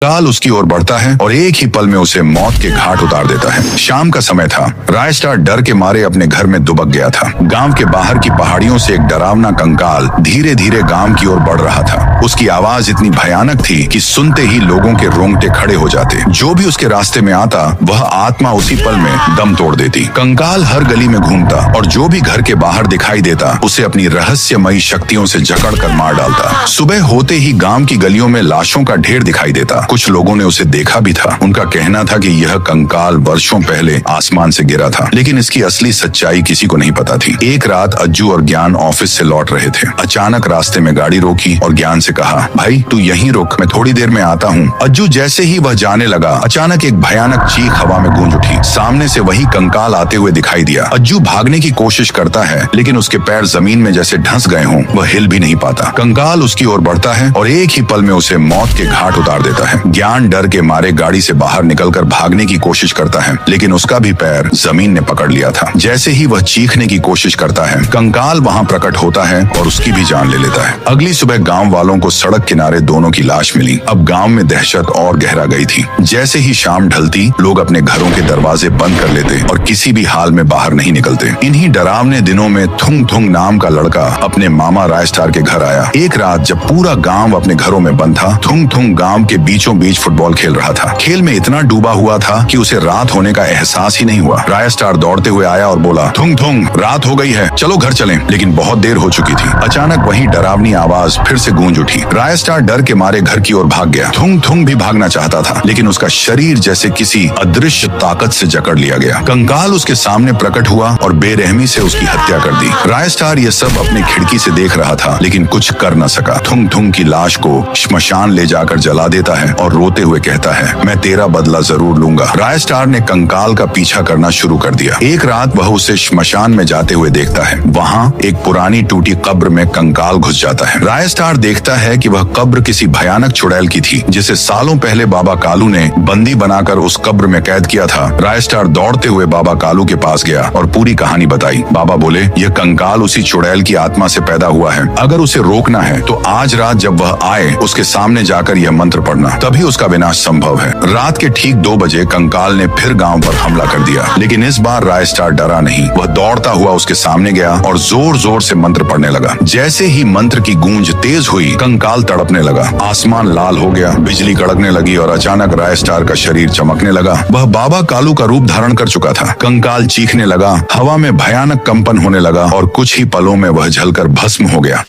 काल उसकी ओर बढ़ता है और एक ही पल में उसे मौत के घाट उतार देता है। शाम का समय था। रायस्टार डर के मारे अपने घर में दुबक गया था। गांव के बाहर की पहाड़ियों से एक डरावना कंकाल धीरे धीरे गांव की ओर बढ़ रहा था। उसकी आवाज इतनी भयानक थी कि सुनते ही लोगों के रोंगटे खड़े हो जाते। जो भी उसके रास्ते में आता वह आत्मा उसी पल में दम तोड़ देती। कंकाल हर गली में घूमता और जो भी घर के बाहर दिखाई देता उसे अपनी रहस्यमयी शक्तियों से जकड़ कर मार डालता। सुबह होते ही गांव की गलियों में लाशों का ढेर दिखाई देता। कुछ लोगों ने उसे देखा भी था। उनका कहना था कि यह कंकाल वर्षों पहले आसमान से गिरा था, लेकिन इसकी असली सच्चाई किसी को नहीं पता थी। एक रात अज्जू और ज्ञान ऑफिस से लौट रहे थे। अचानक रास्ते में गाड़ी रोकी और ज्ञान से कहा, भाई तू यहीं रुक, मैं थोड़ी देर में आता हूँ। अज्जू जैसे ही वह जाने लगा, अचानक एक भयानक चीख हवा में गूंज उठी। सामने से वही कंकाल आते हुए दिखाई दिया। अज्जू भागने की कोशिश करता है, लेकिन उसके पैर जमीन में जैसे ढंस गए हों, वह हिल भी नहीं पाता। कंकाल उसकी ओर बढ़ता है और एक ही पल में उसे मौत के घाट उतार देता है। ज्ञान डर के मारे गाड़ी से बाहर निकलकर भागने की कोशिश करता है, लेकिन उसका भी पैर जमीन ने पकड़ लिया था। जैसे ही वह चीखने की कोशिश करता है, कंकाल वहां प्रकट होता है और उसकी भी जान ले लेता है। अगली सुबह गांव वालों को सड़क किनारे दोनों की लाश मिली। अब गांव में दहशत और गहरा गई थी। जैसे ही शाम ढलती, लोग अपने घरों के दरवाजे बंद कर लेते और किसी भी हाल में बाहर नहीं निकलते। इन्हीं डरावने दिनों में थुंग थुंग नाम का लड़का अपने मामा रायस्टार के घर आया। एक रात जब पूरा गांव अपने घरों में बंद था, थुंग थुंग गांव के बीचों बीच फुटबॉल खेल रहा था। खेल में इतना डूबा हुआ था कि उसे रात होने का एहसास ही नहीं हुआ। रायस्टार दौड़ते हुए आया और बोला, थुंग थुंग रात हो गई है, चलो घर चलें। लेकिन बहुत देर हो चुकी थी। अचानक वही डरावनी आवाज फिर से गूंज उठी। रायस्टार डर के मारे घर की ओर भाग गया। थुंग थुंग भी भागना चाहता था, लेकिन उसका शरीर जैसे किसी अदृश्य ताकत से जकड़ लिया गया। कंकाल उसके सामने प्रकट हुआ और बेरहमी से उसकी हत्या कर दी। रायस्टार ये सब अपने खिड़की से देख रहा था, लेकिन कुछ कर न सका। थुंग थुंग की लाश को श्मशान ले जाकर जला देता है और रोते हुए कहता है, मैं तेरा बदला जरूर लूंगा। रायस्टार ने कंकाल का पीछा करना शुरू कर दिया। एक रात वह उसे श्मशान में जाते हुए देखता है। वहाँ एक पुरानी टूटी कब्र में कंकाल घुस जाता है। रायस्टार देखता है कि वह कब्र किसी भयानक चुड़ैल की थी, जिसे सालों पहले बाबा कालू ने बंदी बनाकर उस कब्र में कैद किया था। रायस्टार दौड़ते हुए बाबा कालू के पास गया और पूरी कहानी बताई। बाबा बोले, यह कंकाल उसी चुड़ैल की आत्मा से पैदा हुआ है। अगर उसे रोकना है तो आज रात जब वह आए उसके सामने जाकर यह मंत्र पढ़ना, तभी उसका विनाश संभव है। रात के ठीक 2 बजे कंकाल ने फिर गांव पर हमला कर दिया, लेकिन इस बार रायस्टार डरा नहीं। वह दौड़ता हुआ उसके सामने गया और जोर जोर से मंत्र पढ़ने लगा। जैसे ही मंत्र की गूंज तेज हुई, कंकाल तड़पने लगा। आसमान लाल हो गया, बिजली कड़कने लगी और अचानक रायस्टार का शरीर चमकने लगा। वह बाबा कालू का रूप धारण कर चुका था। कंकाल चीखने लगा, हवा में भयानक कंपन होने लगा और कुछ ही पलों में वह जलकर भस्म हो गया।